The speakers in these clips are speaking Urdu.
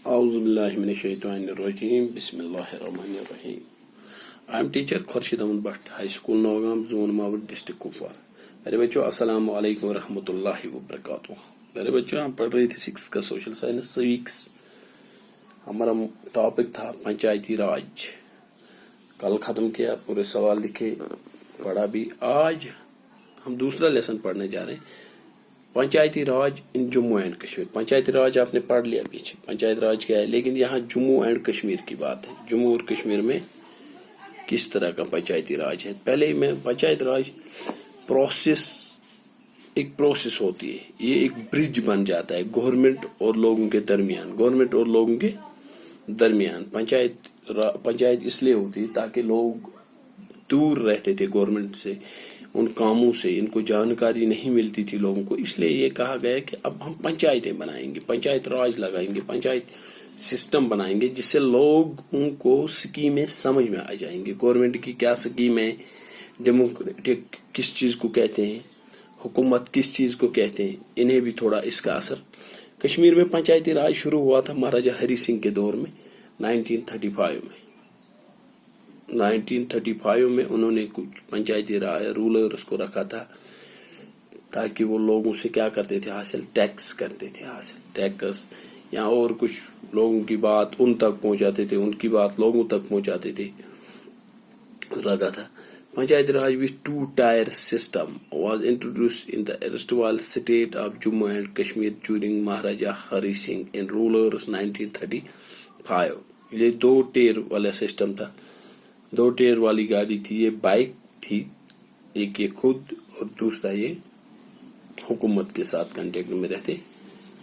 اعوذ باللہ من الشیطان الرجیم بسم اللہ الرحمن الرحیم. I am teacher Khurshid Ahmed Butt, high school Nowgam, zone Mawar, district Kupwara. میرے بچوں السلام علیکم ورحمۃ اللہ وبرکاتہ. میرے بچوں ہم پڑھ رہے تھے 6th کا سوشل سائنس ویکس. ہمارا ٹاپک تھا پنچایتی راج. کل ختم کیا, پورے سوال لکھے, پڑھا بھی. آج ہم دوسرا لیسن پڑھنے جا رہے ہیں, پنچایتی راج ان جموں اینڈ کشمیر. پنچایتی راج آپ نے پڑھ لیا پیچھے, پنچایت راج کیا ہے, لیکن یہاں جموں اینڈ کشمیر کی بات ہے. جموں اور کشمیر میں کس طرح کا پنچایتی راج ہے. پہلے میں پنچایت راج ایک پروسیس ہوتی ہے, یہ ایک برج بن جاتا ہے گورنمنٹ اور لوگوں کے درمیان. پنچایت اس لیے ہوتی تاکہ لوگ دور رہتے تھے گورنمنٹ سے, ان کاموں سے ان کو جانکاری نہیں ملتی تھی لوگوں کو. اس لیے یہ کہا گیا کہ اب ہم پنچایتیں بنائیں گے, پنچایت راج لگائیں گے, پنچایت سسٹم بنائیں گے, جس سے لوگوں کو سکیمیں سمجھ میں آ جائیں گے. گورنمنٹ کی کیا سکیم ہے, ڈیموکریٹک کس چیز کو کہتے ہیں, حکومت کس چیز کو کہتے ہیں, انہیں بھی تھوڑا اس کا اثر. کشمیر میں پنچایتی راج شروع ہوا تھا مہاراجہ ہری سنگھ کے دور میں 1935 میں انہوں نے کچھ پنچایتی رولرز کو رکھا تھا تاکہ وہ لوگوں سے کیا کرتے تھے, ٹیکس کرتے تھے, ٹیکس یا اور کچھ لوگوں کی بات ان تک پہنچاتے تھے, ان کی بات لوگوں تک پہنچاتے تھے, لگا تھا. Panchayati Raj with two-tier system was introduced in the erstwhile state of Jammu and Kashmir during Maharaja Hari Singh in rulers 1935. یہ 2 ٹیر والا سسٹم تھا, 2 ٹیر والی گاڑی تھی. یہ بائک تھی, ایک یہ خود اور دوسرا یہ حکومت کے ساتھ کنٹیکٹ میں رہتے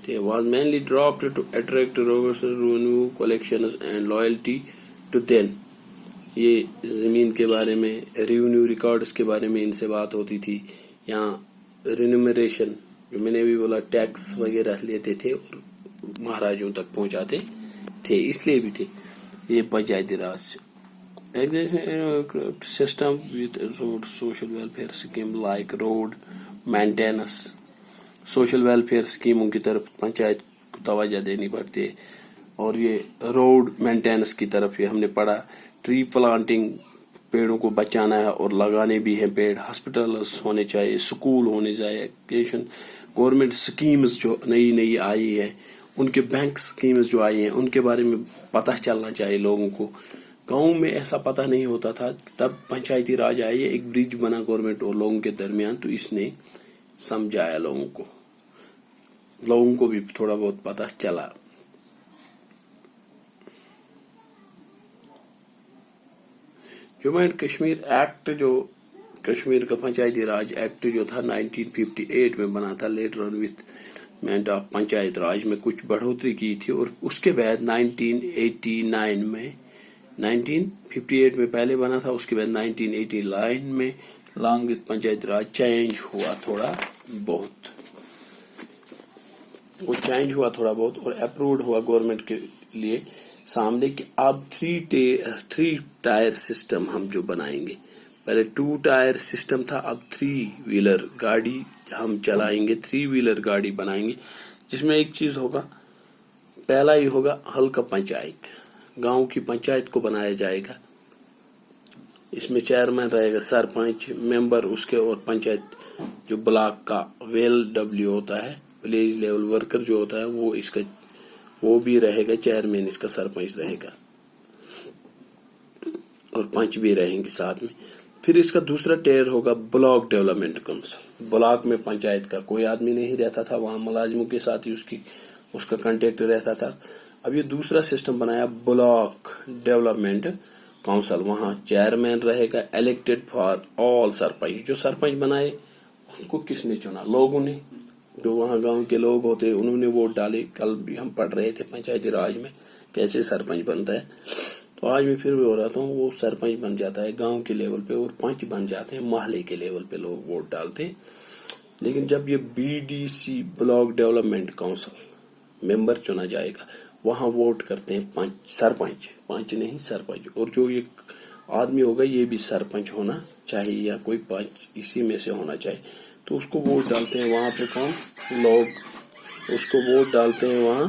تھے. was mainly dropped to attract revenue collections and loyalty to them. یہ زمین کے بارے میں, ریونیو ریکارڈز کے بارے میں ان سے بات ہوتی تھی, یا رینومریشن جو میں نے بھی بولا, ٹیکس وغیرہ لیتے تھے اور مہاراجوں تک پہنچاتے تھے, اس لیے بھی تھے یہ پنچایتی raj. System with social welfare scheme like road maintenance. Social welfare اسکیموں کی طرف پنچایت کو توجہ دینی پڑتی ہے, اور یہ روڈ مینٹیننس کی طرف یہ ہم نے پڑھا. ٹری پلانٹنگ, پیڑوں کو بچانا ہے اور لگانے بھی ہیں پیڑ. ہاسپٹلز ہونے چاہیے, اسکول ہونے چاہیے, ایجوکیشن. گورنمنٹ سکیمز جو نئی آئی ہے, ان کے بینک سکیمز جو آئی ہیں, ان کے بارے میں پتہ چلنا چاہیے لوگوں کو. گاؤں میں ایسا پتہ نہیں ہوتا تھا, تب پنچایتی راج آئی, ایک برج بنا گورنمنٹ اور لوگوں کے درمیان, تو اس نے سمجھایا لوگوں کو بھی تھوڑا بہت پتہ چلا. جموں اینڈ کشمیر ایکٹ, جو کشمیر کا پنچایتی راج ایکٹ جو تھا 1958 میں بنا تھا, later on with amendment of panchayat raj میں کچھ بڑھوتری کی تھی, اور اس کے بعد 1989 میں 1958 میں پہلے بنا تھا, اس کے بعد 1989 میں long with panchayat Raj change ہوا تھوڑا بہت, اور اپروڈ ہوا گورنمنٹ کے لیے سامنے کہ اب 3 ٹائر سسٹم ہم جو بنائیں گے. پہلے 2 ٹائر سسٹم تھا, اب 3 ویلر گاڑی ہم چلائیں گے, 3 ویلر گاڑی بنائیں گے, جس میں ایک چیز ہوگا, پہلا ہی ہوگا حلقہ پنچایت. گاؤں کی پنچایت کو بنایا جائے گا, اس میں چیئرمین رہے گا, سرپنچ, ممبر اس کے, اور پنچایت جو بلاک کا VLW ہوتا ہے, ولیج لیول ورکر جو ہوتا ہے, وہ بھی رہے گا, چیئرمین اس کا سرپنچ رہے گا, اور پنچ بھی رہیں گے ساتھ میں. پھر اس کا دوسرا ٹیئر ہوگا بلاک ڈیولپمنٹ کونسل. بلاک میں پنچایت کا کوئی آدمی نہیں رہتا تھا, وہاں ملازموں کے ساتھ ہی اس کا کنٹیکٹ رہتا تھا. اب یہ دوسرا سسٹم بنایا بلاک ڈیولپمنٹ کونسل, وہاں چیئرمین رہے گا, الیکٹڈ فار آل سرپنچ. جو سرپنچ بنائے ان کو کس نے چنا, لوگوں نے, جو وہاں گاؤں کے لوگ ہوتے انہوں نے ووٹ ڈالے. کل بھی ہم پڑھ رہے تھے پنچایتی راج میں کیسے سرپنچ بنتا ہے, تو آج میں پھر بھی ہو رہا ہوں, وہ سرپنچ بن جاتا ہے گاؤں کے لیول پہ, اور پنچ بن جاتے ہیں محلے کے لیول پہ, لوگ ووٹ ڈالتے ہیں. لیکن جب یہ BDC بلاک ڈیولپمنٹ کونسل ممبر چنا جائے گا, وہاں ووٹ کرتے ہیں سرپنچ, پنچ نہیں سرپنچ, اور جو یہ آدمی ہوگا یہ بھی سرپنچ ہونا چاہیے یا کوئی پنچ اسی میں سے ہونا چاہیے. تو اس کو ووٹ ڈالتے ہیں وہاں پہ کون, لوگ اس کو ووٹ ڈالتے ہیں وہاں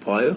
5।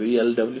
VLW,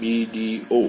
BDO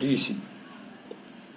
DC,